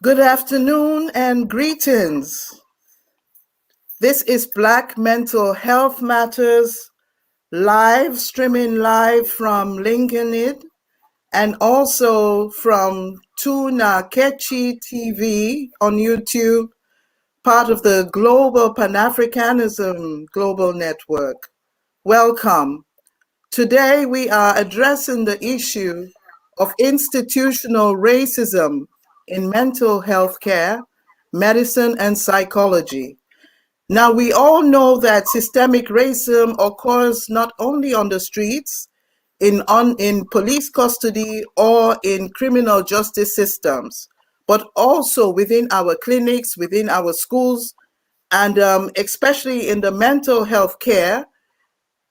Good afternoon and greetings. This is Black Mental Health Matters streaming live from Lincoln and also from Tuna Kechi TV on YouTube, part of the Global Pan-Africanism Global Network. Welcome. Today we are addressing the issue of institutional racism in mental health care, medicine, and psychology. Now, we all know that systemic racism occurs not only on the streets, in police custody, or in criminal justice systems, but also within our clinics, within our schools, and especially in the mental health care.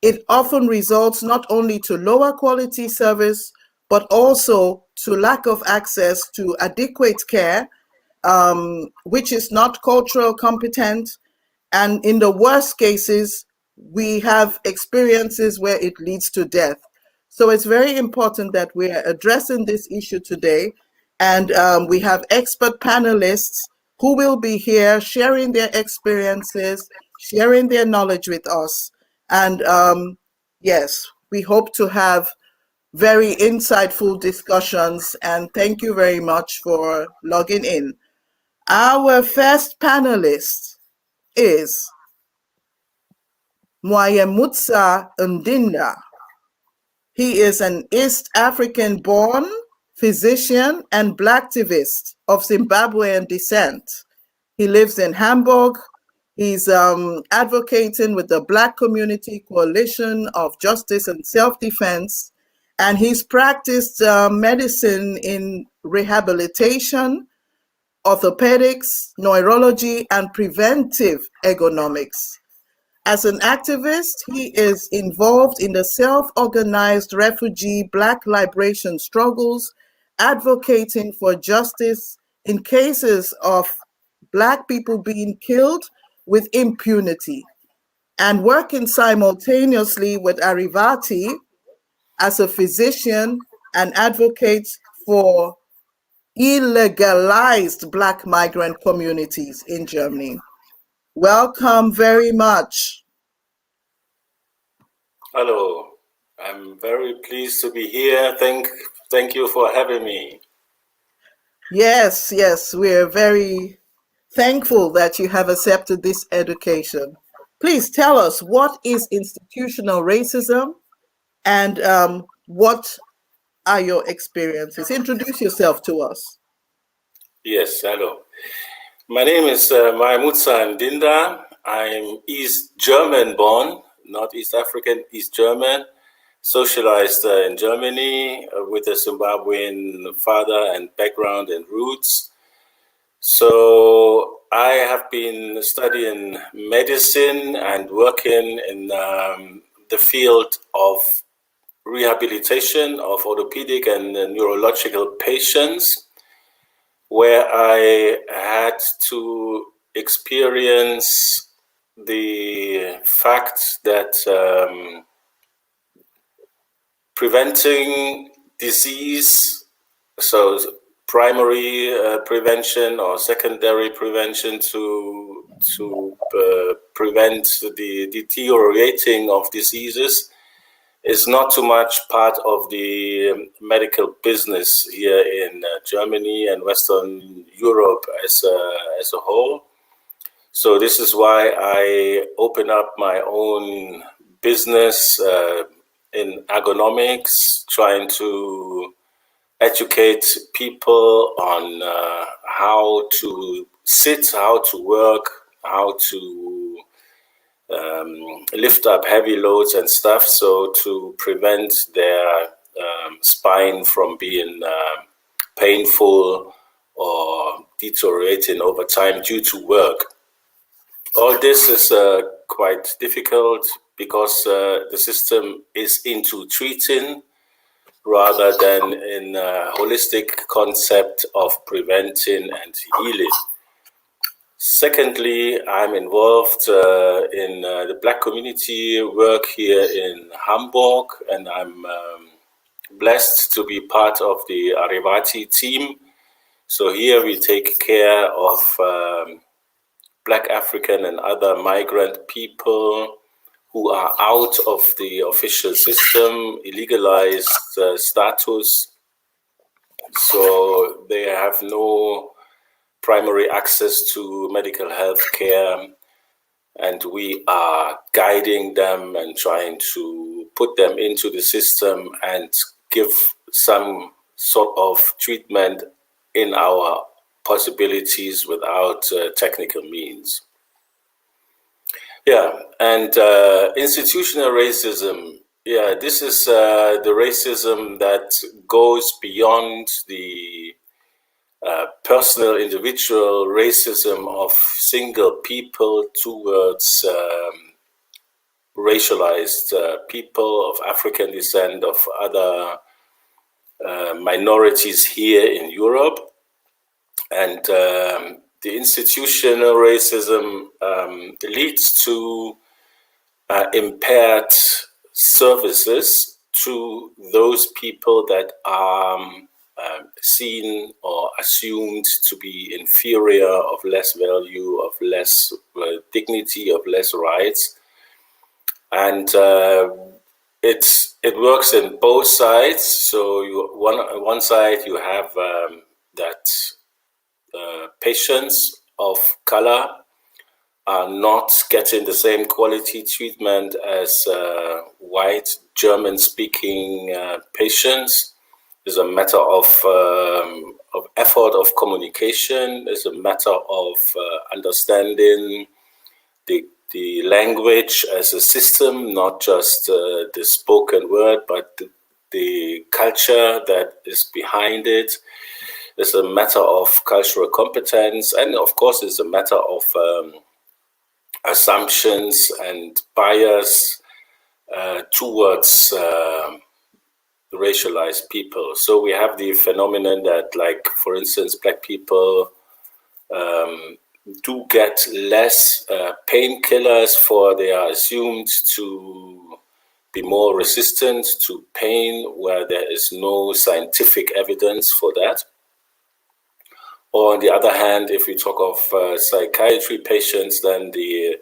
It often results not only to lower quality service, but also to lack of access to adequate care, which is not cultural competent. And in the worst cases, we have experiences where it leads to death. So it's very important that we're addressing this issue today. And we have expert panelists who will be here sharing their experiences, sharing their knowledge with us. And yes, we hope to have very insightful discussions. And thank you very much for logging in. Our first panelist is Mwayemutsa Ndinda. He is an East African-born physician and Blacktivist of Zimbabwean descent. He lives in Hamburg. He's advocating with the Black Community Coalition of Justice and Self-Defense, and he's practiced medicine in rehabilitation, orthopedics, neurology, and preventive ergonomics. As an activist, he is involved in the self-organized refugee Black liberation struggles, advocating for justice in cases of Black people being killed with impunity, and working simultaneously with Arivati as a physician and advocate for illegalized Black migrant communities in Germany. Welcome very much. Hello, I'm very pleased to be here. Thank you for having me. Yes, we're very thankful that you have accepted this education. Please tell us, what is institutional racism and what are your experiences? Introduce yourself to us. Yes, hello. My name is Maimutsa Ndinda. I'm East German born, not East African, East German, socialized in Germany with a Zimbabwean father and background and roots. So I have been studying medicine and working in the field of rehabilitation of orthopedic and neurological patients, where I had to experience the fact that preventing disease, so primary prevention or secondary prevention to prevent the deteriorating of diseases, is not too much part of the medical business here in Germany and Western Europe as a whole. So this is why I open up my own business in ergonomics, trying to educate people on how to sit, how to work, how to lift up heavy loads and stuff, so to prevent their spine from being painful or deteriorating over time due to work. All this is quite difficult because the system is into treating rather than in a holistic concept of preventing and healing. Secondly, I'm involved in the Black community work here in Hamburg, and I'm blessed to be part of the Arivati team, So here we take care of Black African and other migrant people who are out of the official system, illegalized status. So they have no primary access to medical health care, and we are guiding them and trying to put them into the system and give some sort of treatment in our possibilities without technical means. Yeah, and institutional racism. Yeah, this is the racism that goes beyond the personal, individual racism of single people towards racialized people of African descent, of other minorities here in Europe. And the institutional racism leads to impaired services to those people that are seen or assumed to be inferior, of less value, of less dignity, of less rights. And it works in both sides. So on one side you have that patients of color are not getting the same quality treatment as white German-speaking patients. It's a matter of effort of communication. It's a matter of understanding the language as a system, not just the spoken word, but the culture that is behind it. It's a matter of cultural competence, and of course, it's a matter of assumptions and bias towards racialized people. So we have the phenomenon that, like, for instance, Black people do get less painkillers, for they are assumed to be more resistant to pain, where there is no scientific evidence for that. Or on the other hand, if we talk of psychiatry patients, then the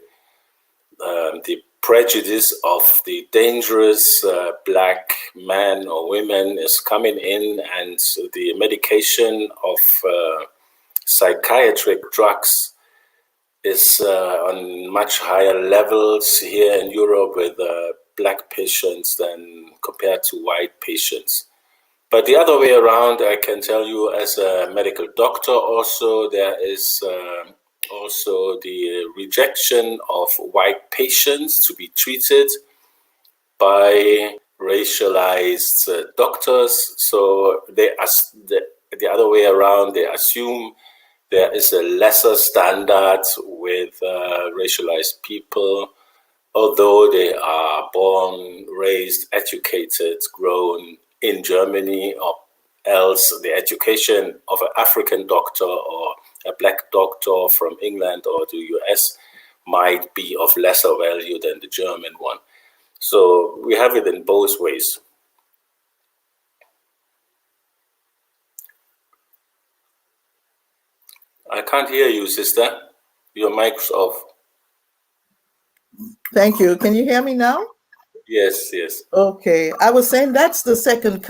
prejudice of the dangerous Black man or women is coming in, and the medication of psychiatric drugs is on much higher levels here in Europe with Black patients than compared to white patients. But the other way around, I can tell you, as a medical doctor also, there is also the rejection of white patients to be treated by racialized doctors. So the other way around, they assume there is a lesser standard with racialized people, although they are born, raised, educated, grown in Germany, or else the education of an African doctor or a Black doctor from England or the US might be of lesser value than the German one. So we have it in both ways. I can't hear you, sister. Your mic's off. Thank you. Can you hear me now? Yes, yes. Okay, I was saying that's the second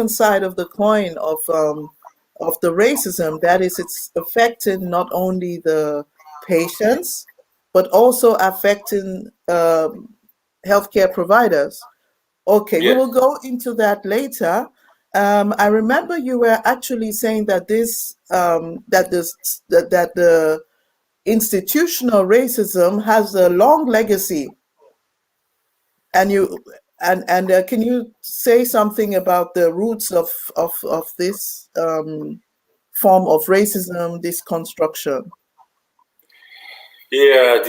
side of the coin of the racism. That is, it's affecting not only the patients, but also affecting healthcare providers. Okay, we Yes. will go into that later. I remember you were actually saying that that the institutional racism has a long legacy, and can you say something about the roots of this form of racism, this construction? Yeah,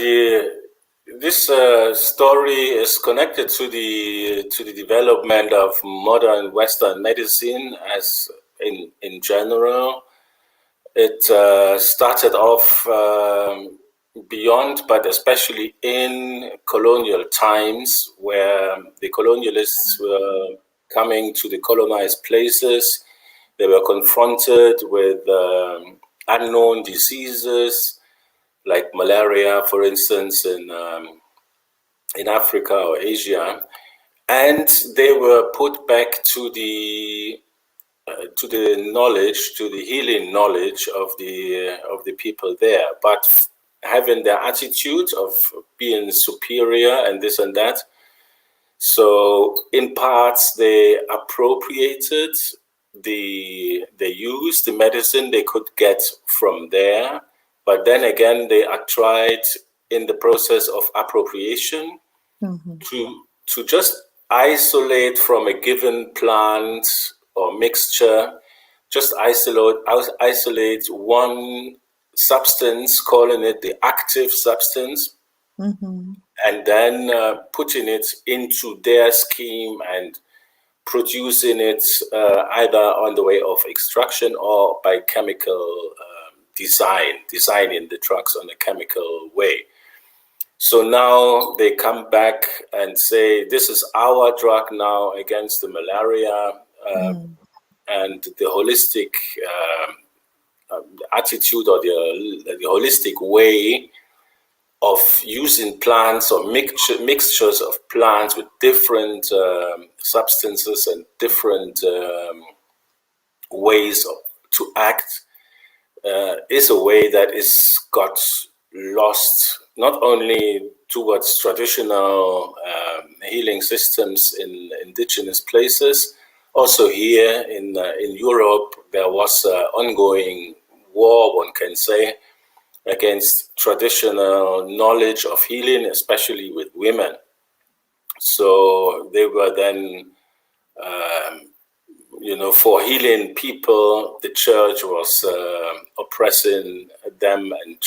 this story is connected to the development of modern Western medicine, as in general. It started off beyond, but especially in colonial times, where the colonialists were coming to the colonized places They were confronted with unknown diseases like malaria, for instance, in Africa or Asia, and they were put back to the knowledge, to the healing knowledge of the people there, but having their attitude of being superior and this and that. So in parts they appropriated they used the medicine they could get from there, but then again they are tried in the process of appropriation to just isolate from a given plant or mixture, just isolate one substance, calling it the active substance, and then putting it into their scheme and producing it either on the way of extraction or by chemical designing the drugs on a chemical way. So now they come back and say, this is our drug now against the malaria, and the holistic attitude or the holistic way of using plants or mixtures of plants with different substances and different ways to act is a way that is got lost not only towards traditional healing systems in indigenous places. Also here in Europe, there was an ongoing war, one can say, against traditional knowledge of healing, especially with women. So they were then, for healing people, the church was oppressing them and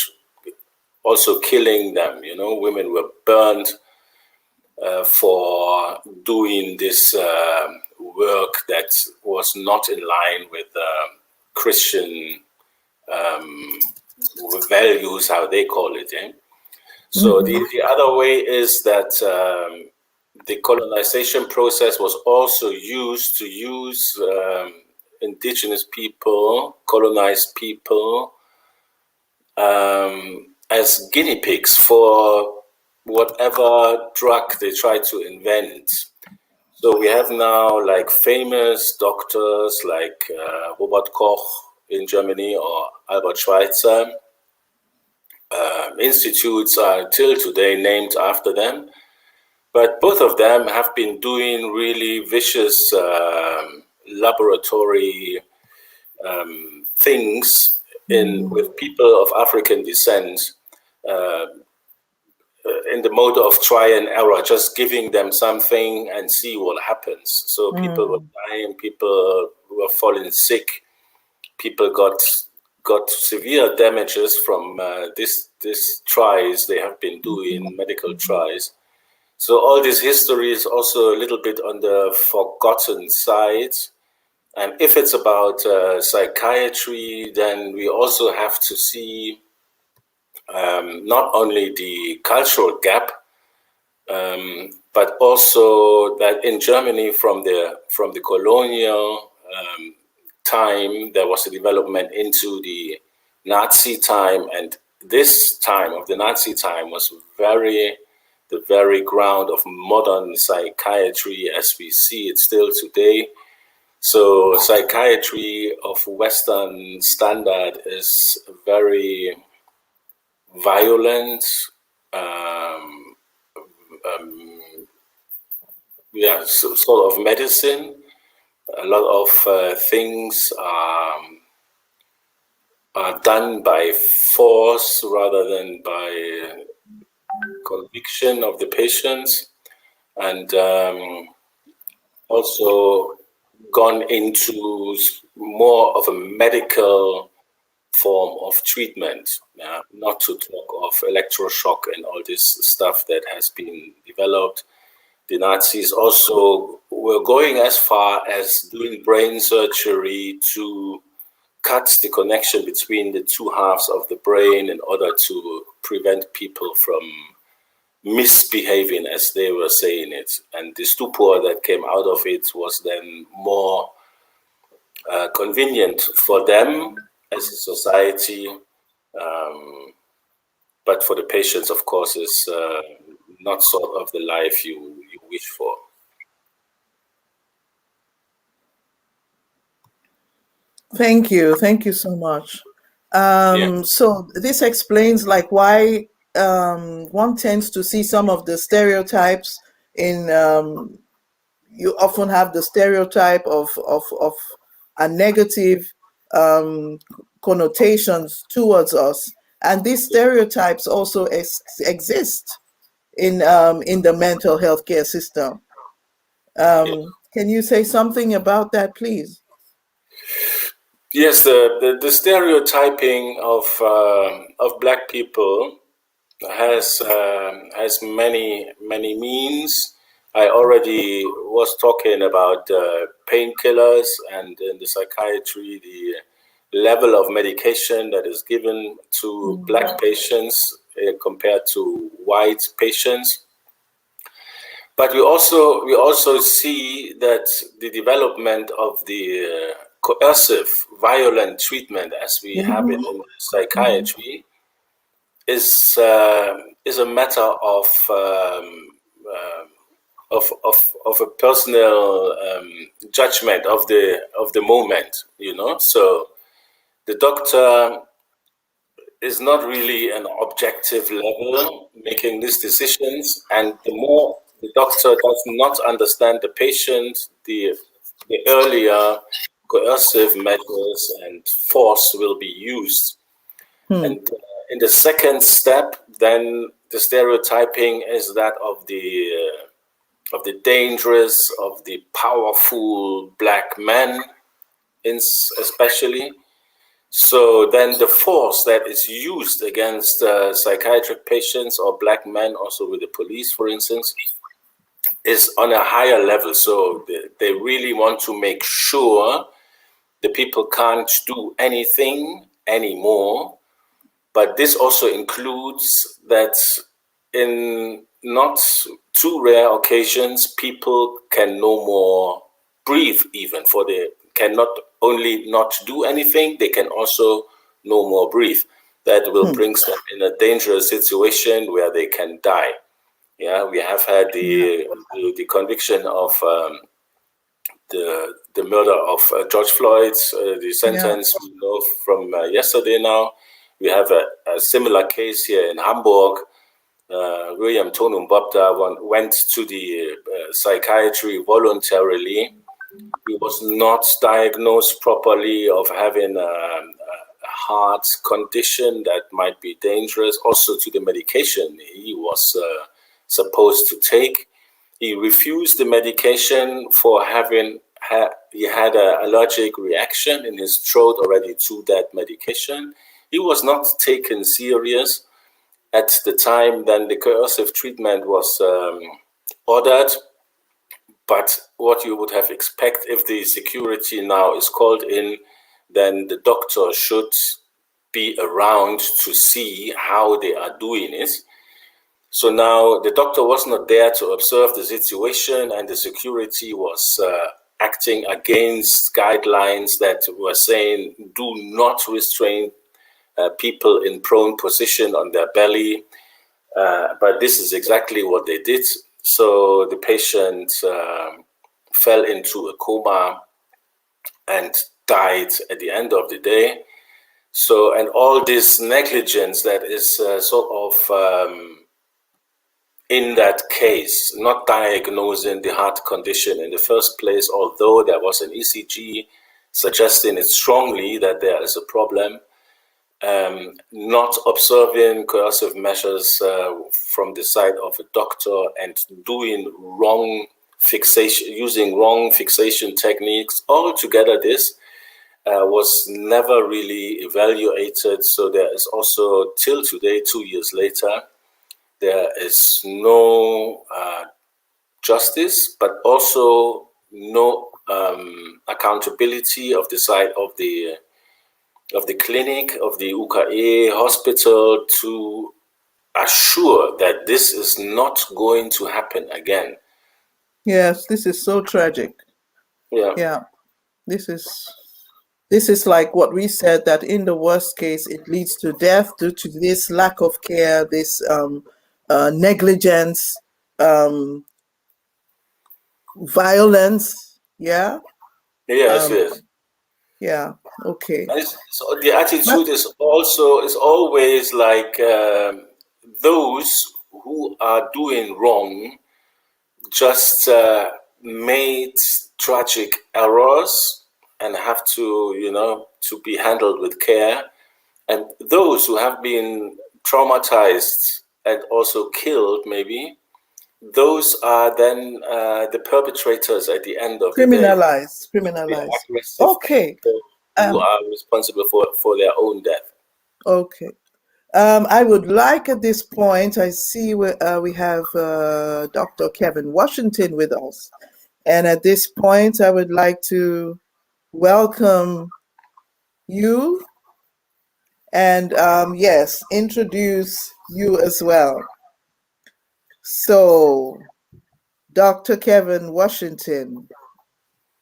also killing them. Women were burned for doing this work that was not in line with Christian values, how they call it. So the other way is that the colonization process was also used to use indigenous people, colonized people, as guinea pigs for whatever drug they try to invent. So we have now like famous doctors like Robert Koch in Germany or Albert Schweitzer. Institutes are till today named after them. But both of them have been doing really vicious laboratory things with people of African descent in the mode of try and error, just giving them something and see what happens. So people were dying, people were falling sick, people got severe damages from these tries they have been doing, medical tries. So all this history is also a little bit on the forgotten side. And if it's about psychiatry, then we also have to see not only the cultural gap, but also that in Germany from the colonial time, there was a development into the Nazi time, and this time of the Nazi time was the very ground of modern psychiatry as we see it still today. So psychiatry of Western standard is very violent, sort of medicine. A lot of things are done by force rather than by conviction of the patients, and also gone into more of a medical form of treatment, not to talk of electroshock and all this stuff that has been developed. The Nazis also were going as far as doing brain surgery to cut the connection between the two halves of the brain in order to prevent people from misbehaving, as they were saying it. And the stupor that came out of it was then more convenient for them as a society, but for the patients, of course, is not sort of the life you wish for. Thank you. Thank you so much. Yeah. So this explains like why one tends to see some of the stereotypes in you often have the stereotype of a negative connotations towards us, and these stereotypes also exist in the mental health care system. Yeah. Can you say something about that, please? Yes, the stereotyping of black people has many means. I already was talking about painkillers, and in the psychiatry, the level of medication that is given to black patients compared to white patients. But we also see that the development of the coercive, violent treatment, as we have it in psychiatry, is a matter of a personal judgment of the moment, you know. So the doctor is not really an objective level making these decisions, and the more the doctor does not understand the patient, the earlier coercive measures and force will be used. Hmm. And in the second step, then the stereotyping is that of the dangerous, of the powerful black men, especially. So then the force that is used against psychiatric patients or black men, also with the police, for instance, is on a higher level. So they really want to make sure the people can't do anything anymore. But this also includes that in not too rare occasions, people can no more breathe, even for the can not only not do anything, they can also no more breathe. That will Hmm. bring them in a dangerous situation where they can die. Yeah, we have had Yeah. the conviction of the murder of George Floyd, the Yeah. sentence we know from yesterday now. We have a similar case here in Hamburg. William Tonum Bobda went to the psychiatry voluntarily. He was not diagnosed properly of having a heart condition that might be dangerous, also to the medication he was supposed to take. He refused the medication for having he had an allergic reaction in his throat already to that medication. He was not taken serious at the time. Then the coercive treatment was ordered. But what you would have expect, if the security now is called in, then the doctor should be around to see how they are doing it. So now the doctor was not there to observe the situation, and the security was acting against guidelines that were saying do not restrain people in prone position on their belly. But this is exactly what they did. So the patient fell into a coma and died at the end of the day. So, and all this negligence that is sort of in that case, not diagnosing the heart condition in the first place, although there was an ECG suggesting it strongly that there is a problem, not observing coercive measures from the side of a doctor, and doing wrong fixation, using wrong fixation techniques. Altogether, this was never really evaluated. So there is also, till today, 2 years later, there is no justice, but also no accountability of the side of the clinic, of the UKE hospital, to assure that this is not going to happen again. Yes, this is so tragic. Yeah. Yeah, this is. This is like what we said, that in the worst case, it leads to death due to this lack of care, this negligence, um, violence. Yeah. Yes, Um, yes. yeah. Okay. And so the But attitude is always like those who are doing wrong just made tragic errors and have to, to be handled with care. And those who have been traumatized and also killed, maybe, those are then the perpetrators at the end of the day. criminalized, The criminalized. aggressive Okay. people who Um, are responsible for their own death. okay. I would like at this point, I see we have Dr. Kevin Washington with us. And at this point, I would like to welcome you and, yes, introduce you as well. So, Dr. Kevin Washington,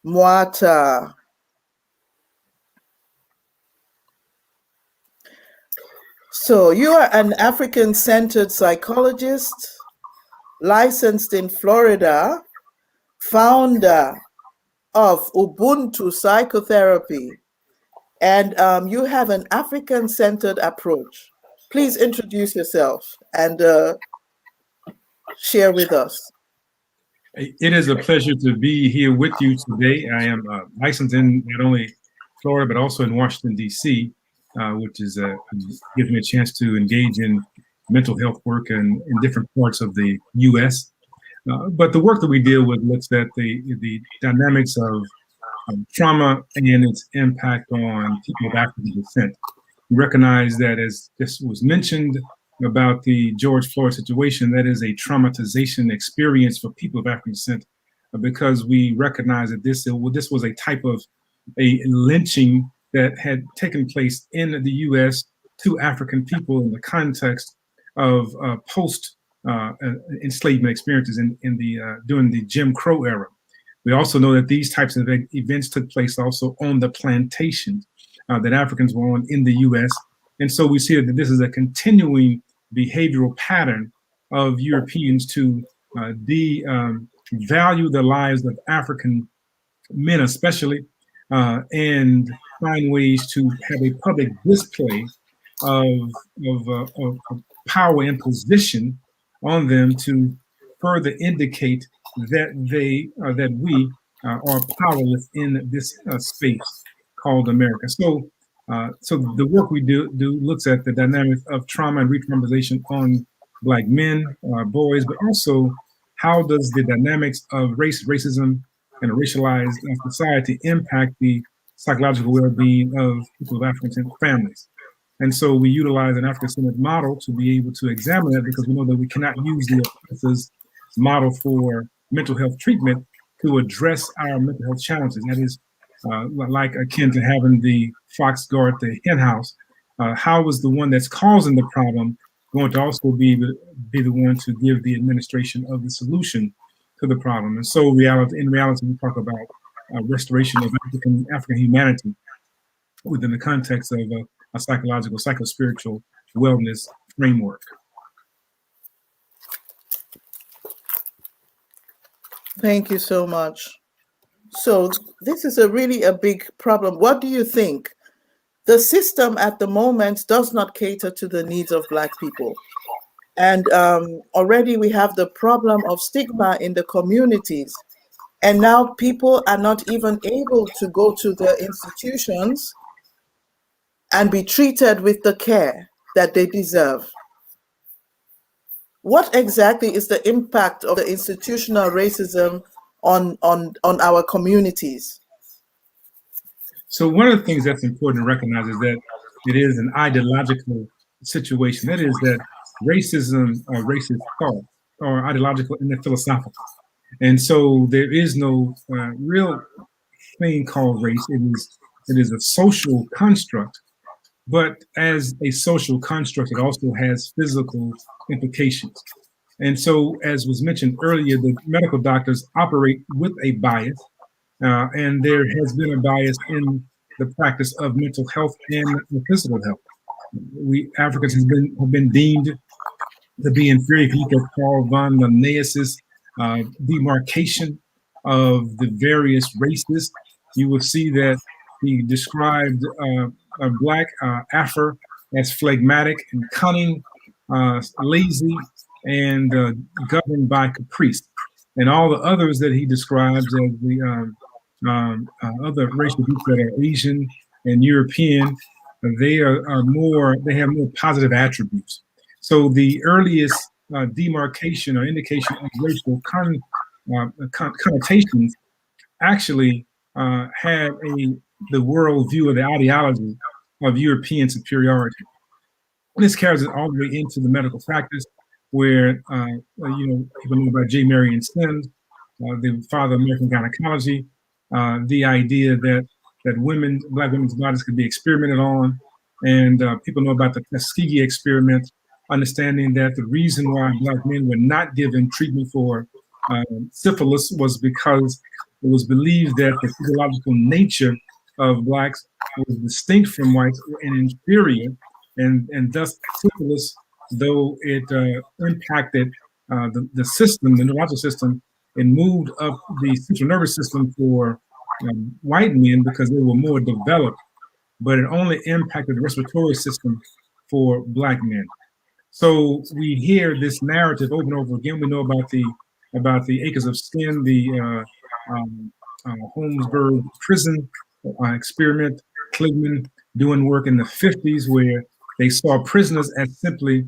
Mwata. So, you are an African centered psychologist, licensed in Florida, founder of Ubuntu Psychotherapy, and you have an African centered approach. Please introduce yourself and share with us. It is a pleasure to be here with you today. I am licensed in not only Florida, but also in Washington, D.C., which is gives me a chance to engage in mental health work in different parts of the U.S. But the work that we deal with looks at the dynamics of trauma and its impact on people of African descent. We recognize that, as this was mentioned about the George Floyd situation, that is a traumatization experience for people of African descent, because we recognize that this was a type of a lynching that had taken place in the U.S. to African people in the context of post enslavement experiences in the during the Jim Crow era. We also know that these types of events took place also on the plantations that Africans were on in the U.S. And so we see that this is a continuing behavioral pattern of Europeans to devalue the lives of African men, especially, and find ways to have a public display of power and position on them to further indicate that we are powerless in this space called America. So the work we do looks at the dynamics of trauma and re-traumatization on Black men, boys, but also how does the dynamics of racism, and a racialized society impact the psychological well-being of people of African families. And so we utilize an African-centered model to be able to examine that, because we know that we cannot use the oppressors model for mental health treatment to address our mental health challenges. That is like akin to having the fox guard the hen house. How is the one that's causing the problem going to also be the one to give the administration of the solution to the problem? And so in reality, we talk about restoration of African humanity within the context of a psychological, psychospiritual wellness framework. Thank you so much. So this is really a big problem. What do you think? The system at the moment does not cater to the needs of Black people. And already we have the problem of stigma in the communities. And now people are not even able to go to the institutions and be treated with the care that they deserve. What exactly is the impact of the institutional racism on our communities? So one of the things that's important to recognize is that it is an ideological situation. That is that racism or racist thought are ideological and they're philosophical. And so there is no real thing called race. It is a social construct, but as a social construct, it also has physical implications. And so, as was mentioned earlier, the medical doctors operate with a bias, and there has been a bias in the practice of mental health and physical health. We Africans have been deemed to be inferior. If you look at Carl von Linnaeus's demarcation of the various races, you will see that he described a black Afro as phlegmatic and cunning, lazy, and governed by caprice. And all the others that he describes as the other racial groups that are Asian and European, they have more positive attributes. So the earliest demarcation or indication of racial connotations actually had the world view of the ideology of European superiority. And this carries it all the way into the medical practice, where people know about J. Marion Sims, the father of American gynecology, the idea that black women's bodies could be experimented on, and people know about the Tuskegee experiment, understanding that the reason why black men were not given treatment for syphilis was because it was believed that the physiological nature of blacks was distinct from whites and inferior, and thus syphilis, though it impacted the system, the neurological system, it moved up the central nervous system for white men because they were more developed, but it only impacted the respiratory system for black men. So we hear this narrative over and over again. We know about the acres of skin, the Holmesburg prison experiment, Kligman doing work in the 50s where they saw prisoners as simply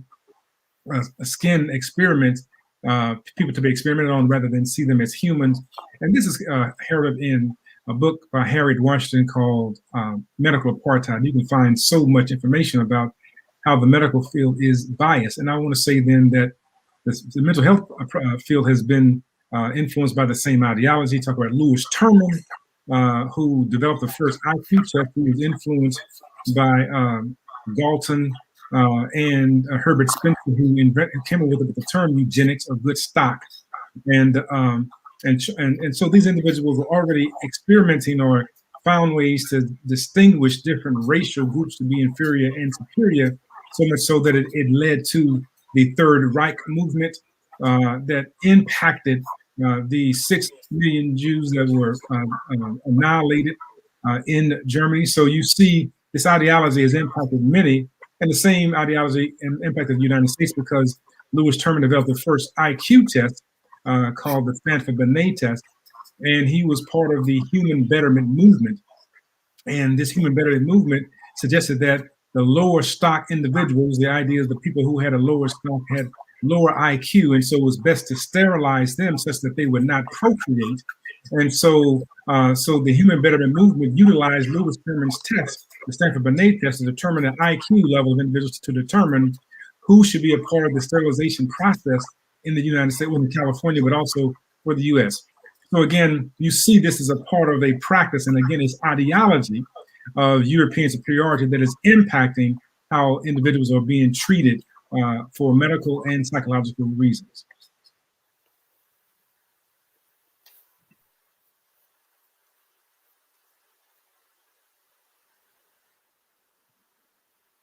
a skin experiment, people to be experimented on rather than see them as humans. And this is heralded in a book by Harriet Washington called Medical Apartheid. You can find so much information about how the medical field is biased. And I want to say then that the mental health field has been influenced by the same ideology. Talk about Lewis Terman, who developed the first IQ test, who was influenced by Galton and Herbert Spencer, who came up with the term eugenics of good stock. And so these individuals were already experimenting or found ways to distinguish different racial groups to be inferior and superior, so much so that it led to the Third Reich movement that impacted the 6 million Jews that were annihilated in Germany. So you see this ideology has impacted many, and the same ideology impacted the United States because Lewis Terman developed the first IQ test called the Stanford-Binet test, and he was part of the human betterment movement. And this human betterment movement suggested that the lower stock individuals, the idea is the people who had a lower stock had lower IQ, and so it was best to sterilize them such that they would not procreate. And so the human betterment movement utilized Lewis Terman's test, the Stanford-Binet test, to determine the IQ level of individuals to determine who should be a part of the sterilization process in the United States, in California, but also for the US. So again, you see this as a part of a practice, and again, it's ideology of European superiority that is impacting how individuals are being treated for medical and psychological reasons.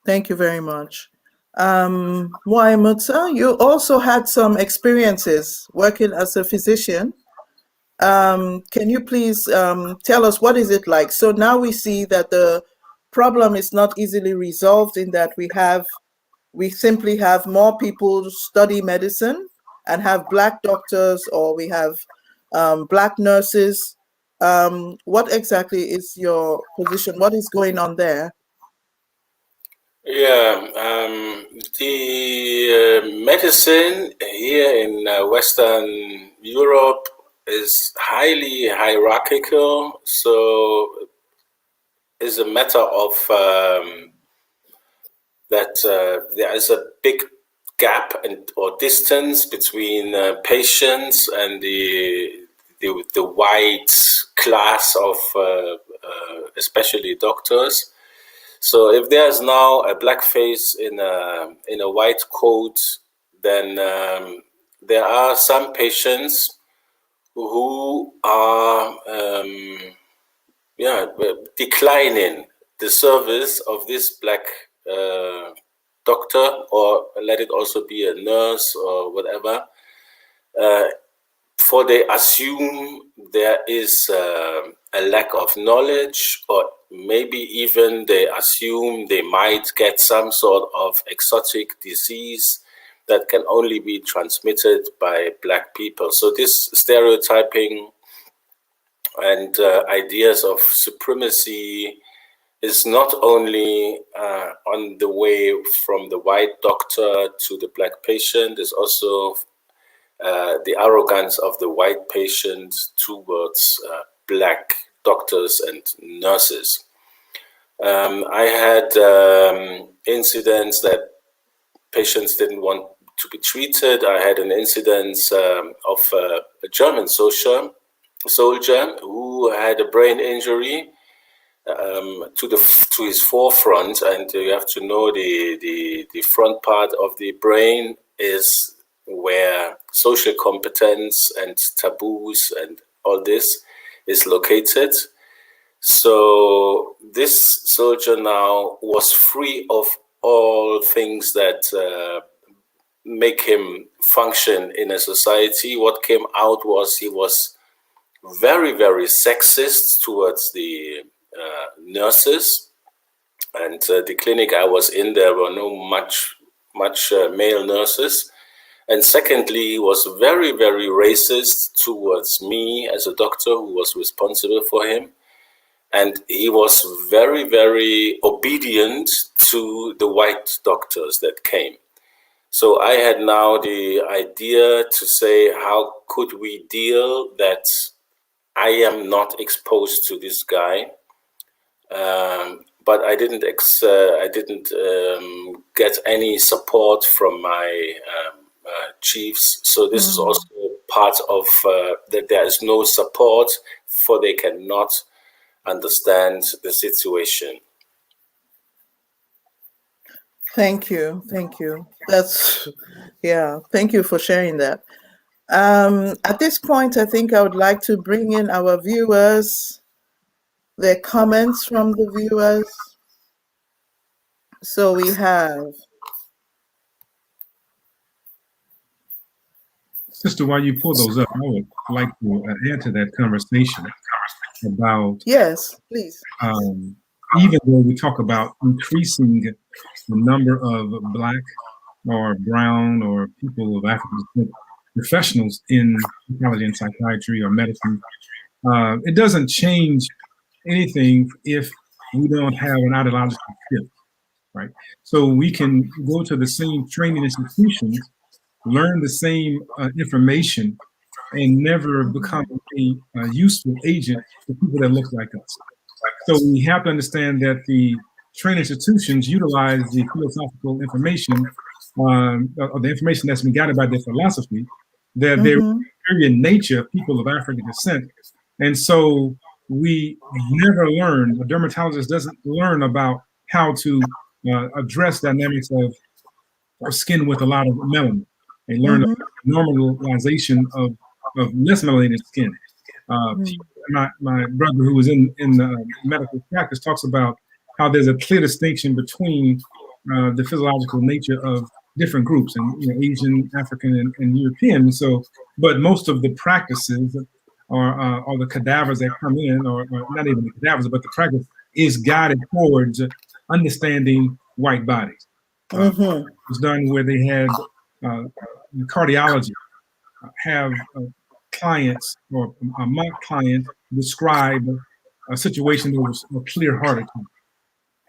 Thank you very much. Waimutsa, you also had some experiences working as a physician. Can you please tell us what is it like? So now we see that the problem is not easily resolved in that we simply have more people study medicine and have Black doctors, or we have Black nurses. What exactly is your position? What is going on there? Yeah, the medicine here in Western Europe is highly hierarchical, so it's a matter of that there is a big gap or distance between patients and the white class of especially doctors. So if there's now a black face in a white coat, then there are some patients who are declining the service of this black doctor, or let it also be a nurse or whatever, for they assume there is a lack of knowledge, or maybe even they assume they might get some sort of exotic disease that can only be transmitted by black people. So this stereotyping and ideas of supremacy is not only on the way from the white doctor to the black patient, it's also the arrogance of the white patient towards black doctors and nurses. I had incidents that patients didn't want to be treated. I had an incident of a German soldier who had a brain injury to his forefront, and you have to know the front part of the brain is where social competence and taboos and all this is located. So this soldier now was free of all things that make him function in a society. What came out was he was very, very sexist towards the nurses, and the clinic I was in, there were no much male nurses. And secondly, he was very, very racist towards me as a doctor who was responsible for him. And he was very, very obedient to the white doctors that came. So I had now the idea to say, how could we deal that I am not exposed to this guy? But I didn't get any support from my chiefs. So this is also part of that there is no support, for they cannot understand the situation. Thank you. That's, thank you for sharing that. At this point, I think I would like to bring in our viewers, their comments from the viewers. So we have... Sister, while you pull those up, I would like to add to that conversation about... Yes, please. Even though we talk about increasing the number of black or brown or people of African descent professionals in psychology and psychiatry or medicine, it doesn't change anything if we don't have an ideological shift, right? So we can go to the same training institutions, learn the same information, and never become a useful agent for people that look like us. So we have to understand that the training institutions utilize the philosophical information, or the information that's been guided by their philosophy, that they're very in nature of people of African descent. And so we never learn, a dermatologist doesn't learn about how to address dynamics of skin with a lot of melanin. They learn about the normalization of less melanated skin. My brother, who was in medical practice, talks about how there's a clear distinction between the physiological nature of different groups, and Asian, African, and European. So, but most of the practices or the cadavers that come in, or not even the cadavers, but the practice is guided towards understanding white bodies. It was done where they had cardiology have clients or a mock client describe a situation that was a clear heart attack,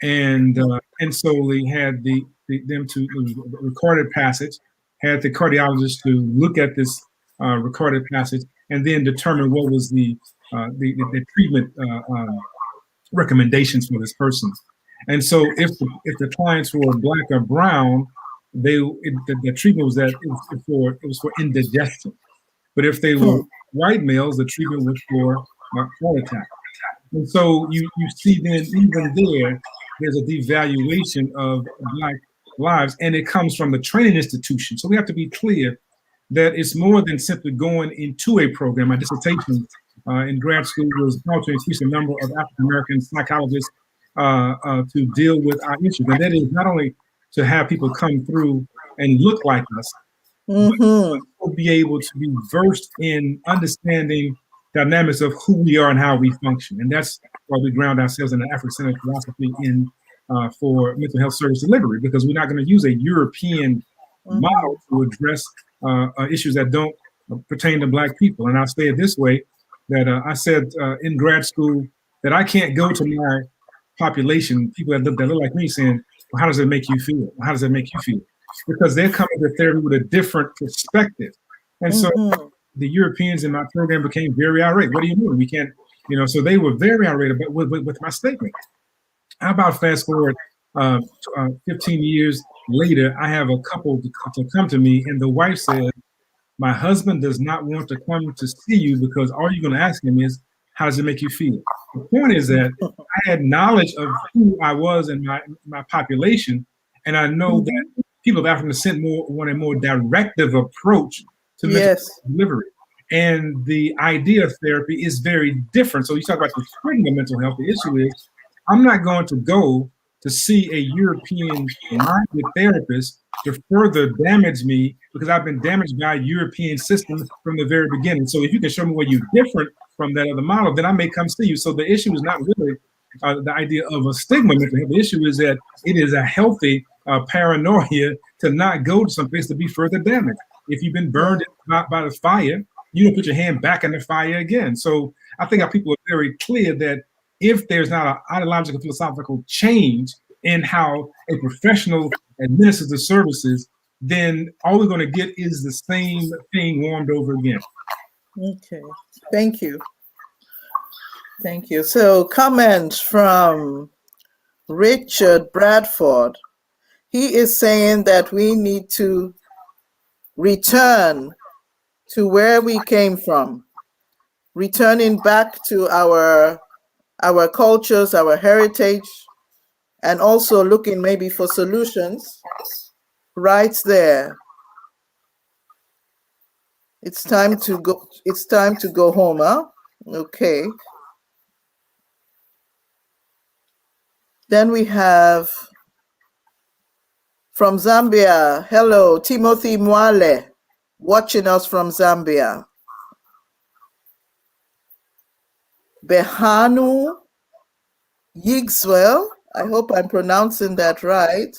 and so they had them to recorded passage, had the cardiologist to look at this recorded passage and then determine what was the treatment recommendations for this person. And so if the clients were black or brown, the treatment was that it was for indigestion. But if they were white males, the treatment was for heart attack. And so you see then, even there's a devaluation of black lives, and it comes from the training institution. So we have to be clear that it's more than simply going into a program. My dissertation in grad school was how to increase the number of African American psychologists to deal with our issues. And that is not only to have people come through and look like us, but also be able to be versed in understanding dynamics of who we are and how we function. And that's why we ground ourselves in an Afro-centered philosophy in for mental health service delivery, because we're not going to use a European model to address issues that don't pertain to Black people. And I'll say it this way, that I said in grad school that I can't go to my population, people that look like me, saying, well, how does it make you feel? How does it make you feel? Because they're coming to therapy with a different perspective. And so the Europeans in my program became very irate. What do you mean? We can't, so they were very irate about, with my statement. How about fast forward 15 years later, I have a couple to come to me, and the wife said, my husband does not want to come to see you because all you're going to ask him is, how does it make you feel? The point is that I had knowledge of who I was in my population, and I know that people of African descent want a more directive approach to mental delivery. And the idea of therapy is very different. So you talk about the spreading of mental health. The issue is, I'm not going to go to see a European-minded therapist to further damage me because I've been damaged by a European system from the very beginning. So if you can show me where you're different from that other model, then I may come see you. So the issue is not really the idea of a stigma mental health. The issue is that it is a healthy paranoia to not go to some place to be further damaged. If you've been burned by the fire, you don't put your hand back in the fire again. So I think our people are very clear that if there's not an ideological, philosophical change in how a professional administers the services, then all we're going to get is the same thing warmed over again. Okay, thank you. Thank you. So comment from Richard Bradford. He is saying that we need to return to where we came from, returning back to our cultures, our heritage, and also looking maybe for solutions right there. It's time to go. It's time to go home, huh? Okay. Then we have from Zambia. Hello, Timothy Mwale, watching us from Zambia. Behanu Yigswell, I hope I'm pronouncing that right.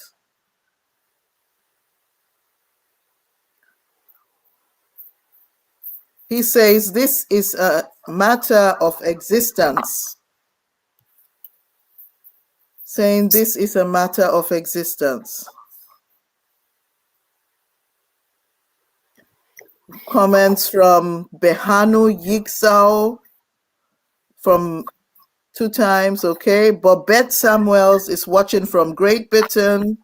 He says this is a matter of existence. Saying this is a matter of existence. Comments from Behanu Yigswell from 2 times, okay. Bobette Samuels is watching from Great Britain.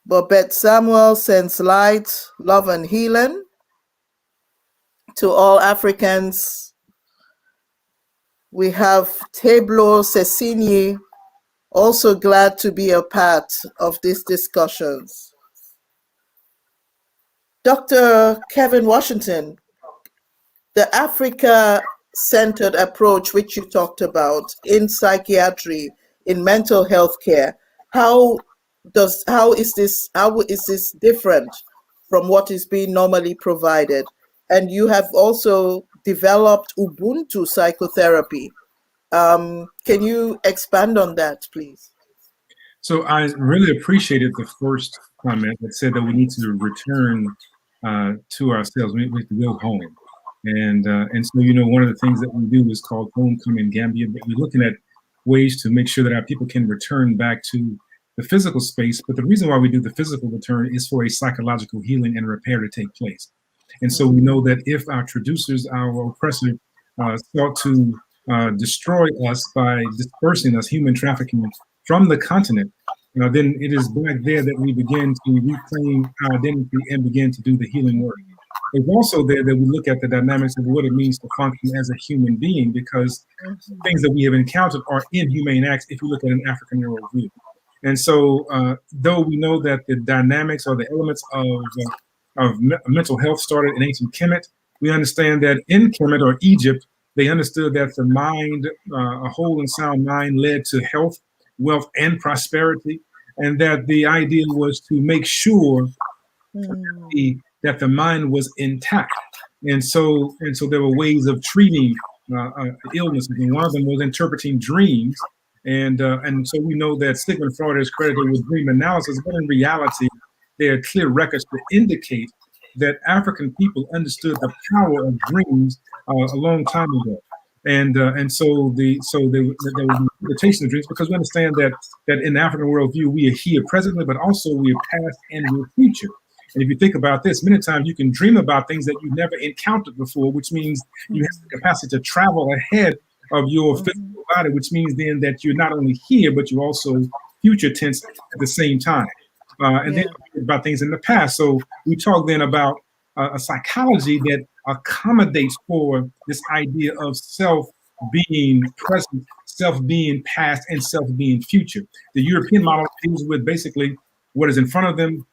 Bobette Samuel sends light, love, and healing to all Africans. We have Teblo Cecini, also glad to be a part of these discussions. Dr. Kevin Washington, the Africa-centered approach which you talked about in psychiatry, in mental health care, how is this different from what is being normally provided? And you have also developed Ubuntu psychotherapy. Can you expand on that, please? So I really appreciated the first comment that said that we need to return to ourselves. We need to go home. And so, one of the things that we do is called Homecoming Gambia, but we're looking at ways to make sure that our people can return back to the physical space. But the reason why we do the physical return is for a psychological healing and repair to take place. And so we know that if our traducers, our oppressor, sought to destroy us by dispersing us, human trafficking from the continent, then it is back there that we begin to reclaim our identity and begin to do the healing work. It's also there that we look at the dynamics of what it means to function as a human being, because things that we have encountered are inhumane acts if you look at an African worldview. And so, though we know that the dynamics or the elements of mental health started in ancient Kemet, We understand that in Kemet or Egypt, they understood that the mind, a whole and sound mind, led to health, wealth, and prosperity, and that the idea was to make sure that the mind was intact. And so there were ways of treating illnesses, and one of them was interpreting dreams. And so we know that Sigmund Freud is credited with dream analysis, but in reality, there are clear records to indicate that African people understood the power of dreams a long time ago. And so there will be interpretation of dreams, because we understand that in the African worldview, we are here presently, but also we are past and we're future. And if you think about this, many times you can dream about things that you've never encountered before, which means you have the capacity to travel ahead of your physical body, which means then that you're not only here, but you're also future tense at the same time. And then about things in the past. So we talk then about a psychology that accommodates for this idea of self being present, self being past, and self being future. The European model deals with basically what is in front of them,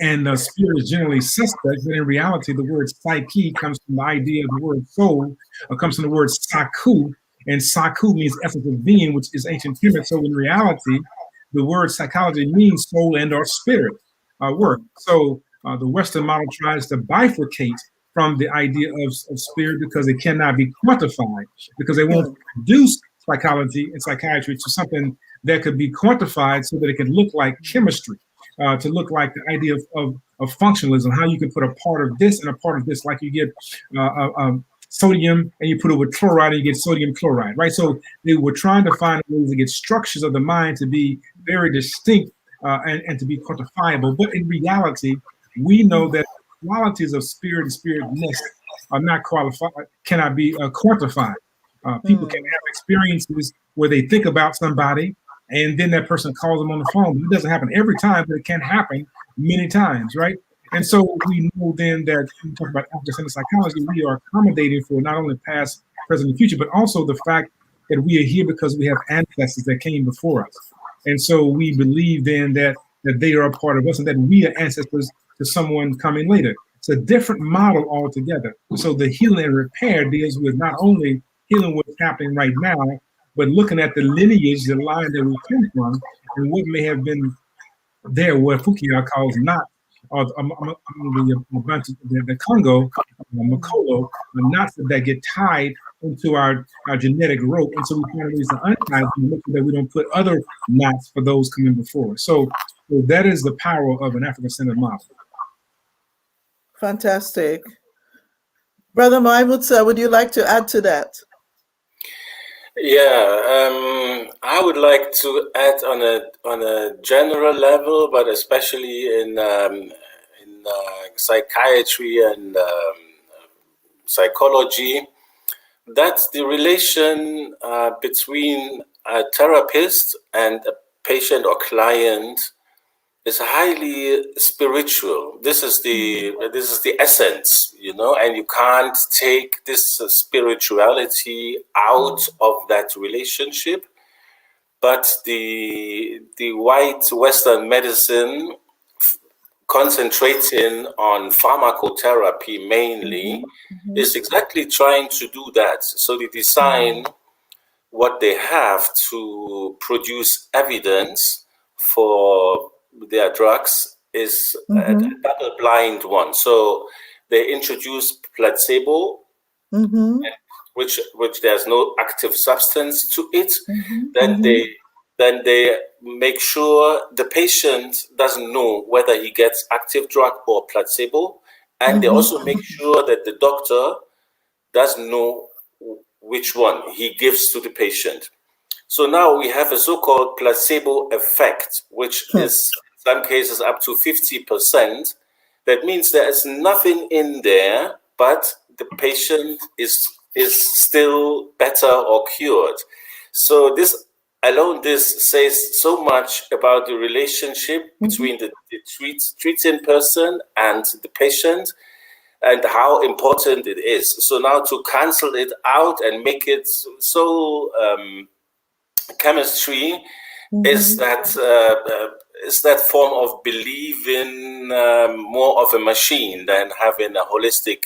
and spirit is generally suspect, but in reality, the word psyche comes from the idea of the word soul, comes from the word saku, and saku means essence of being, which is ancient Kemet. So in reality, the word psychology means soul and or spirit work. So the Western model tries to bifurcate from the idea of spirit because it cannot be quantified, because they won't reduce psychology and psychiatry to something that could be quantified so that it can look like chemistry. To look like the idea of functionalism, how you can put a part of this and a part of this, like you get sodium and you put it with chloride and you get sodium chloride, right? So they were trying to find ways to get structures of the mind to be very distinct and to be quantifiable. But in reality, we know that qualities of spirit and spiritness are not qualified, cannot be quantified. People can have experiences where they think about somebody, and then that person calls them on the phone. It doesn't happen every time, but it can happen many times, right? And so we know then that when we talk about Afrocentric psychology, we are accommodating for not only past, present, and future, but also the fact that we are here because we have ancestors that came before us. And so we believe then that they are a part of us and that we are ancestors to someone coming later. It's a different model altogether. So the healing and repair deals with not only healing what's happening right now, but looking at the lineage, the line that we come from, and what may have been there, what Fukuyama calls not, or the Congo, Makolo, the knots that get tied into our genetic rope. And so we find ways to untie them and make sure that we don't put other knots for those coming before. So that is the power of an African-centered model. Fantastic. Brother Maimutsa, would you like to add to that? Yeah, I would like to add on a general level, but especially in psychiatry and psychology, that's the relation between a therapist and a patient or client is highly spiritual. This is the essence, you know, and you can't take this spirituality out of that relationship. But the white Western medicine concentrating on pharmacotherapy mainly is exactly trying to do that. So they design what they have to produce evidence for their drugs is a double-blind one. So they introduce placebo, which there's no active substance to it. Then they make sure the patient doesn't know whether he gets active drug or placebo, and they also make sure that the doctor doesn't know which one he gives to the patient. So now we have a so-called placebo effect, which is in some cases up to 50%. That means there is nothing in there, but the patient is still better or cured. So this says so much about the relationship between the treating person and the patient, and how important it is. So now to cancel it out and make it so chemistry is that is that form of believing more of a machine than having a holistic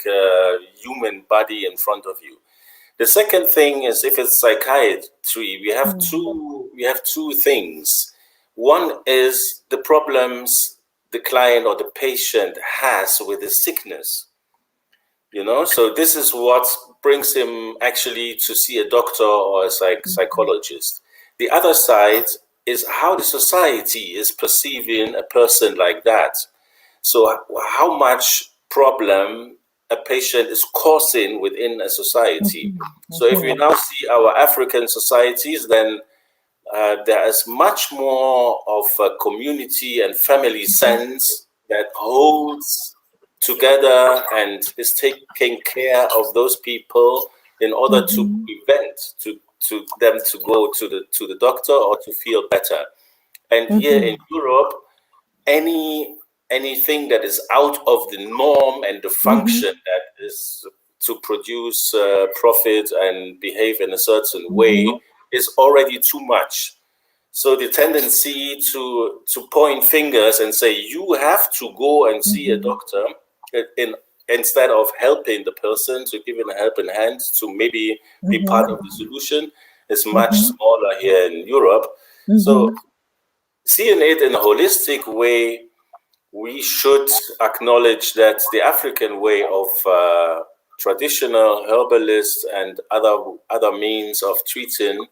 human body in front of you. The second thing is, if it's psychiatry, we have two things. One is the problems the client or the patient has with the sickness. So this is what brings him actually to see a doctor or a psychologist. The other side is how the society is perceiving a person like that. So how much problem a patient is causing within a society. So if we now see our African societies, then there is much more of a community and family sense that holds together and is taking care of those people in order to prevent to them to go to the doctor or to feel better. And here in Europe, anything that is out of the norm and the function that is to produce profit and behave in a certain way is already too much. So the tendency to point fingers and say you have to go and see a doctor instead of helping the person, to give him a helping hand to maybe be part of the solution, is much smaller here in Europe. So seeing it in a holistic way, we should acknowledge that the African way of traditional herbalists and other means of treating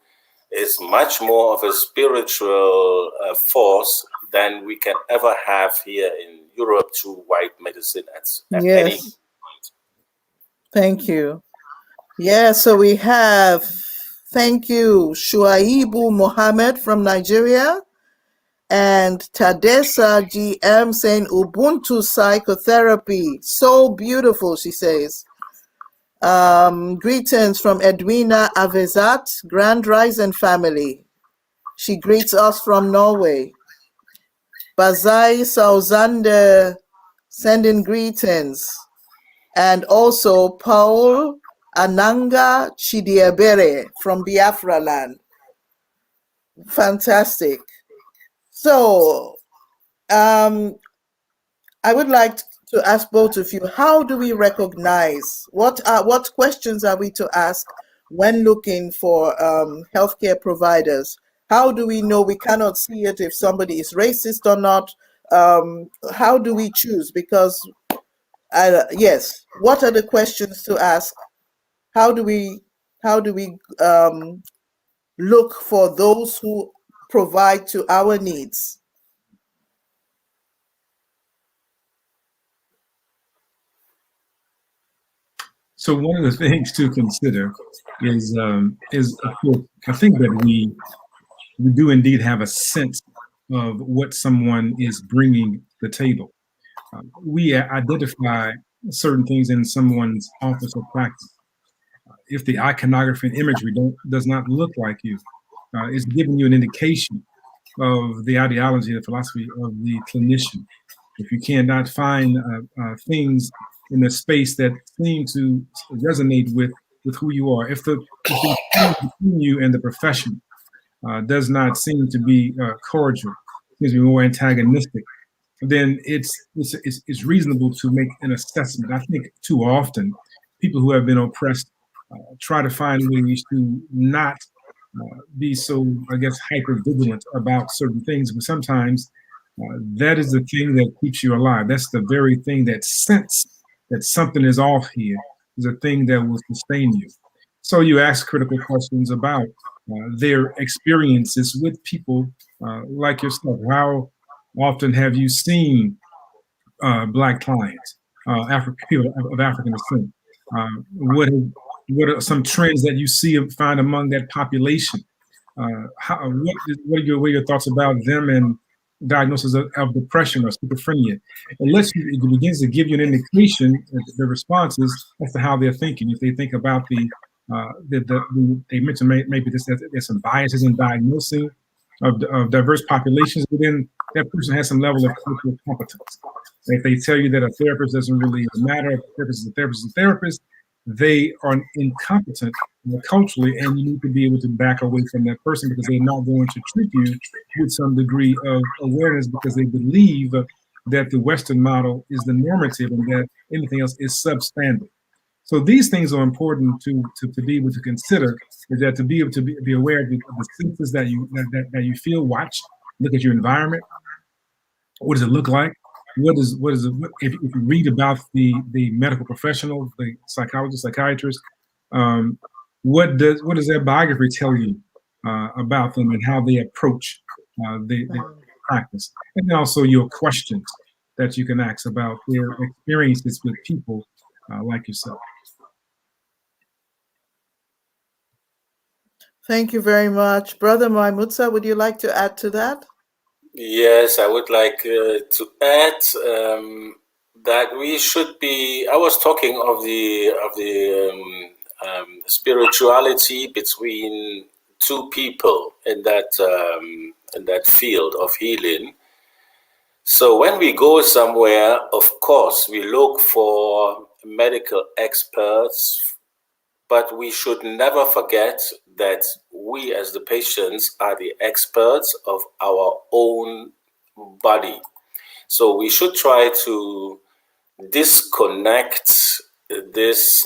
is much more of a spiritual force than we can ever have here in Europe through white medicine at any point. Thank you. Yeah, so we have, thank you, Shuaibu Mohammed from Nigeria, and Tadessa GM saying Ubuntu psychotherapy. So beautiful, she says. Greetings from Edwina Avezat, Grand Rising family. She greets us from Norway. Bazai Sauzande sending greetings. And also Paul Ananga Chidiebere from Biafra land. Fantastic. So, I would like to ask both of you, how do we recognize, what questions are we to ask when looking for healthcare providers? How do we know? We cannot see it if somebody is racist or not. How do we choose? Because, yes, what are the questions to ask? How do we look for those who provide to our needs? So one of the things to consider is of course, I think that we do indeed have a sense of what someone is bringing to the table. We identify certain things in someone's office or practice. If the iconography and imagery does not look like you, it's giving you an indication of the ideology, the philosophy of the clinician. If you cannot find things in the space that seem to resonate with who you are, if the between you and the profession does not seem to be cordial, seems to be more antagonistic, then it's reasonable to make an assessment. I think too often people who have been oppressed try to find ways to not be so, I guess, hyper vigilant about certain things, but sometimes that is the thing that keeps you alive. That's the very thing that sense that something is off here is a thing that will sustain you. So you ask critical questions about their experiences with people like yourself. How often have you seen Black clients, people of African descent? What are some trends that you see find among that population? What are your thoughts about them and diagnosis of depression or schizophrenia? It begins to give you an indication, the responses as to how they're thinking. If they think about they mentioned maybe there's some biases in diagnosing of diverse populations, but then that person has some level of cultural competence. If they tell you that a therapist doesn't really matter, if a therapist is a therapist, they are incompetent culturally, and you need to be able to back away from that person because they're not going to treat you with some degree of awareness because they believe that the Western model is the normative and that anything else is substandard. So these things are important to be able to consider, is that to be able to be aware of the senses that you feel, watch, look at your environment. What does it look like? If you read about the medical professional, the psychologist, psychiatrist, um, what does their biography tell you about them and how they approach the practice, and then also your questions that you can ask about their experiences with people like yourself. Thank you very much. Brother Maimutsa, would you like to add to that? Yes, I would like to add that we should be. I was talking of the spirituality between two people in that field of healing. So when we go somewhere, of course, we look for medical experts, but we should never forget that we as the patients are the experts of our own body. So we should try to disconnect this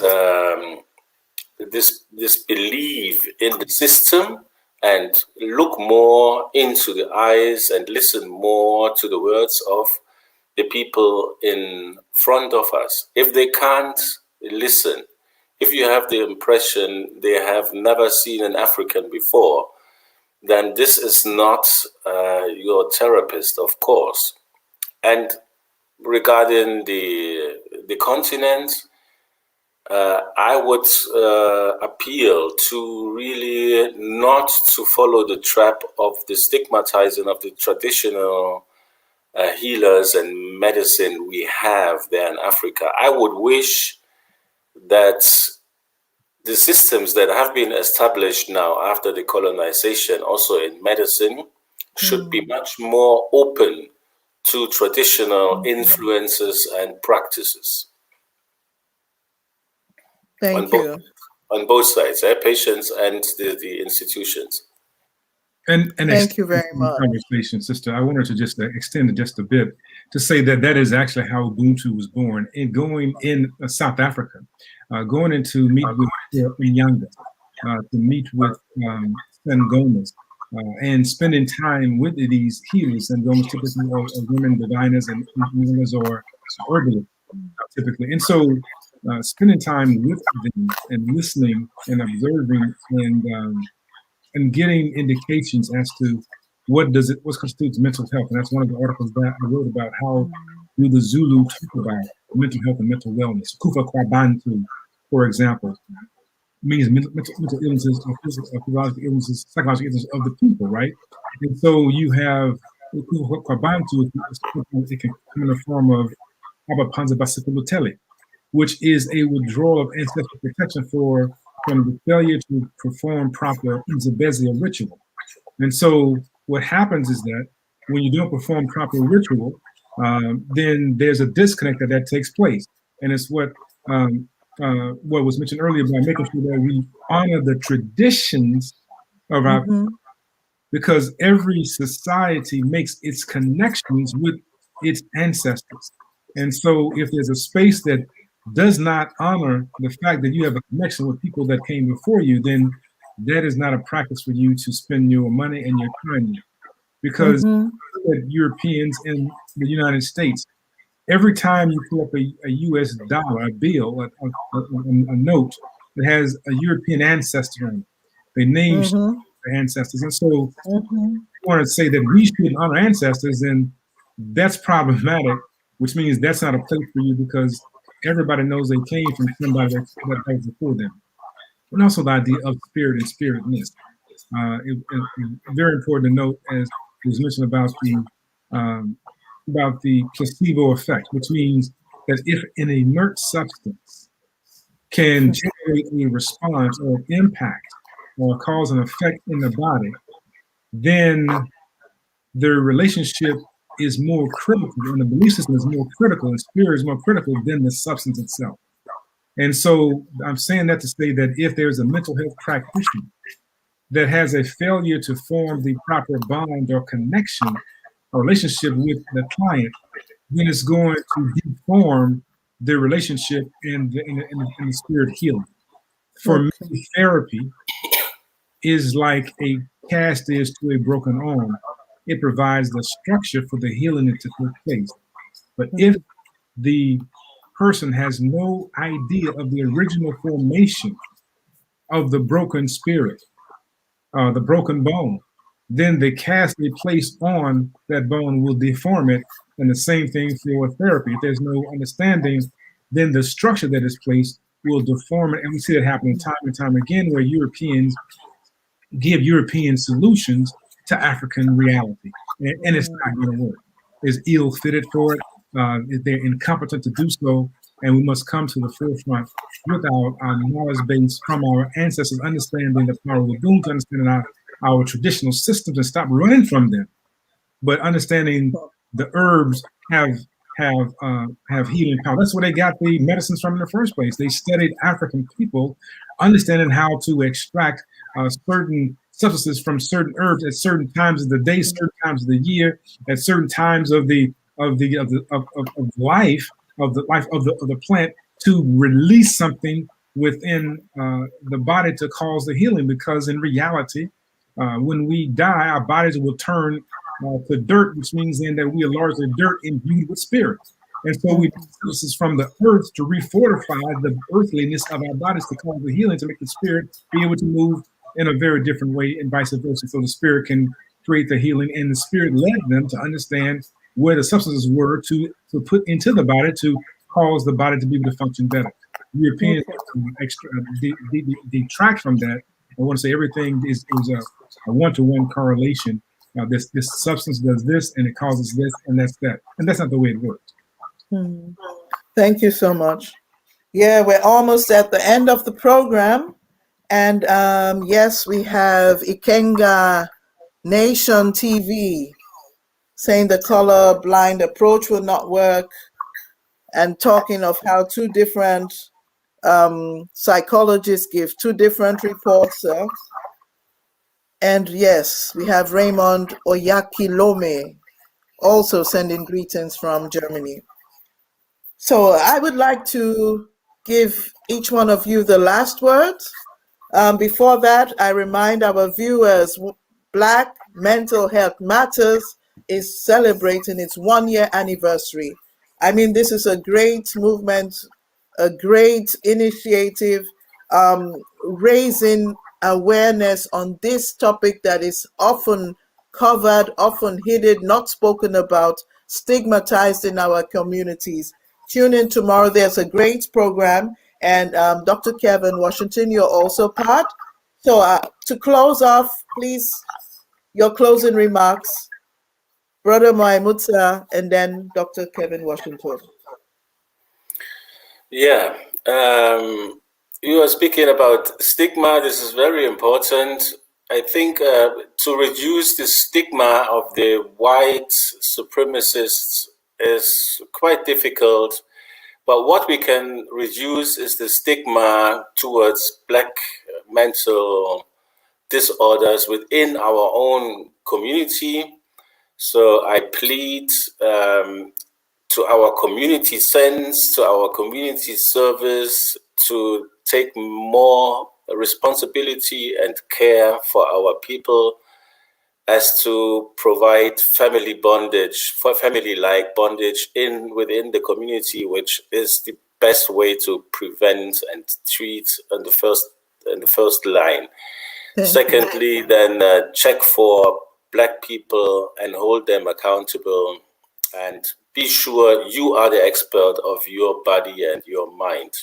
this belief in the system and look more into the eyes and listen more to the words of the people in front of us. If they can't listen, if you have the impression they have never seen an African before, then this is not your therapist, of course. And regarding the continent, I would appeal to really not to follow the trap of the stigmatizing of the traditional healers and medicine we have there in Africa. I would wish that the systems that have been established now after the colonization, also in medicine, should be much more open to traditional influences and practices. Thank you. On both sides, patients and the institutions. And thank you very much. Conversation, sister. I wanted to just extend it just a bit to say that is actually how Ubuntu was born. And going in South Africa, going in to meet with Inyanga, to meet with Sangomas, and spending time with these healers. Sangomas typically are women diviners and healers or herbalists typically. And so spending time with them and listening and observing and getting indications as to what constitutes mental health. And that's one of the articles that I wrote about how do the Zulu talk about mental health and mental wellness. Kufa Kwabantu, for example, means mental illnesses or physiological illnesses, psychological illnesses of the people, right? And so you have Kufa Kwabantu, it can come in the form of Abapanza Basikulutele, which is a withdrawal of ancestral protection from the failure to perform proper Nzabezia ritual. And so what happens is that when you don't perform proper ritual, then there's a disconnect that takes place. And it's what was mentioned earlier about making sure that we honor the traditions of our people, because every society makes its connections with its ancestors. And so if there's a space that does not honor the fact that you have a connection with people that came before you, then that is not a practice for you to spend your money and your time in. Because Europeans in the United States, every time you pull up a US dollar, a bill, a note that has a European ancestor on it, they name their ancestors. And so you want to say that we should honor ancestors, and that's problematic, which means that's not a place for you because everybody knows they came from somebody that was before them. And also the idea of spirit and spiritness. It's very important to note, as was mentioned about the placebo effect, which means that if an inert substance can generate a response or impact or cause an effect in the body, then the relationship is more critical, and the belief system is more critical, and spirit is more critical than the substance itself. And so I'm saying that to say that if there's a mental health practitioner that has a failure to form the proper bond or connection or relationship with the client, then it's going to deform the relationship in the spirit healing. For me, Okay. therapy is like a cast is to a broken arm. It provides the structure for the healing to take place. But if the person has no idea of the original formation of the broken spirit, the broken bone, then the cast they place on that bone will deform it. And the same thing for therapy. If there's no understanding, then the structure that is placed will deform it. And we see that happening time and time again, where Europeans give European solutions to African reality. And it's not going to work. It's ill fitted for it. They're incompetent to do so. And we must come to the forefront with our knowledge base from our ancestors, understanding the power of the boom, to understanding our traditional systems and stop running from them, but understanding the herbs have healing power. That's where they got the medicines from in the first place. They studied African people, understanding how to extract certain substances from certain herbs at certain times of the day, certain times of the year, at certain times of the life of the plant, to release something within the body to cause the healing. Because in reality, when we die, our bodies will turn to dirt, which means then that we are largely dirt imbued with spirit. And so we need substances from the earth to refortify the earthliness of our bodies to cause the healing, to make the spirit be able to move in a very different way, and vice versa. So the spirit can create the healing, and the spirit led them to understand where the substances were to put into the body to cause the body to be able to function better. Europeans detract from that. I want to say everything is a one-to-one correlation. This substance does this, and it causes this, and that's that. And that's not the way it works. Thank you so much. Yeah, we're almost at the end of the program. And yes, we have Ikenga Nation TV saying the color blind approach will not work, and talking of how two different psychologists give two different reports. And yes, we have Raymond Oyakilome also sending greetings from Germany. So I would like to give each one of you the last words. Before that, I remind our viewers, Black Mental Health Matters is celebrating its 1-year anniversary. I mean, this is a great movement, a great initiative, raising awareness on this topic that is often covered, often hidden, not spoken about, stigmatized in our communities. Tune in tomorrow. There's a great program. And Dr. Kevin Washington, you're also part. So to close off, please, your closing remarks, Brother Maimutsa, and then Dr. Kevin Washington. Yeah, you are speaking about stigma. This is very important. I think to reduce the stigma of the white supremacists is quite difficult. But what we can reduce is the stigma towards Black mental disorders within our own community. So I plead to our community sense, to our community service, to take more responsibility and care for our people, as to provide family bondage, for family-like bondage within the community, which is the best way to prevent and treat in the first line. Secondly, then check for Black people and hold them accountable, and be sure you are the expert of your body and your mind.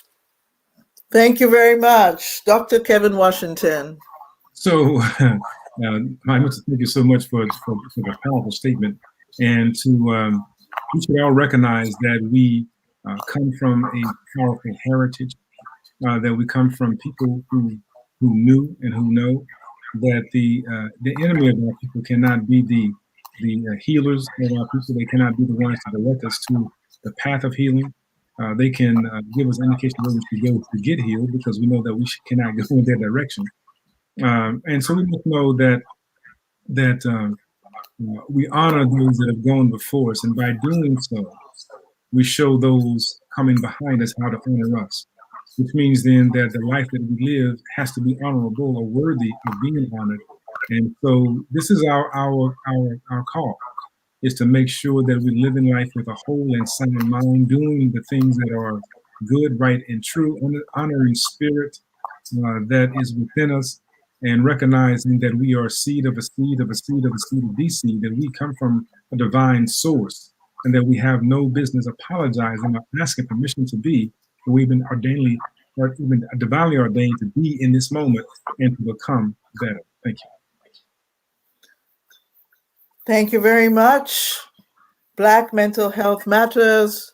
Thank you very much, Dr. Kevin Washington. So, thank you so much for the powerful statement. And we should all recognize that we come from a powerful heritage, that we come from people who knew and who know that the enemy of our people cannot be the healers of our people. They cannot be the ones to direct us to the path of healing. they can give us an indication where we should go to get healed, because we know that we cannot go in their direction. And so we must know that we honor those that have gone before us, and by doing so, we show those coming behind us how to honor us. Which means then that the life that we live has to be honorable or worthy of being honored. And so this is our call, is to make sure that we live in life with a whole and sound mind, doing the things that are good, right, and true, honoring spirit that is within us, and recognizing that we are a seed of a seed of a seed of a seed of the seed, that we come from a divine source, and that we have no business apologizing or asking permission to be, but we've been ordainedly or even divinely ordained to be in this moment and to become better. Thank you. Thank you very much. Black Mental Health Matters.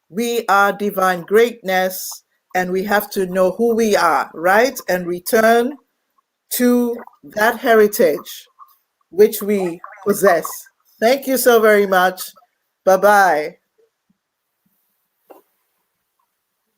We are divine greatness, and we have to know who we are, right? And return to that heritage which we possess. Thank you so very much. Bye-bye.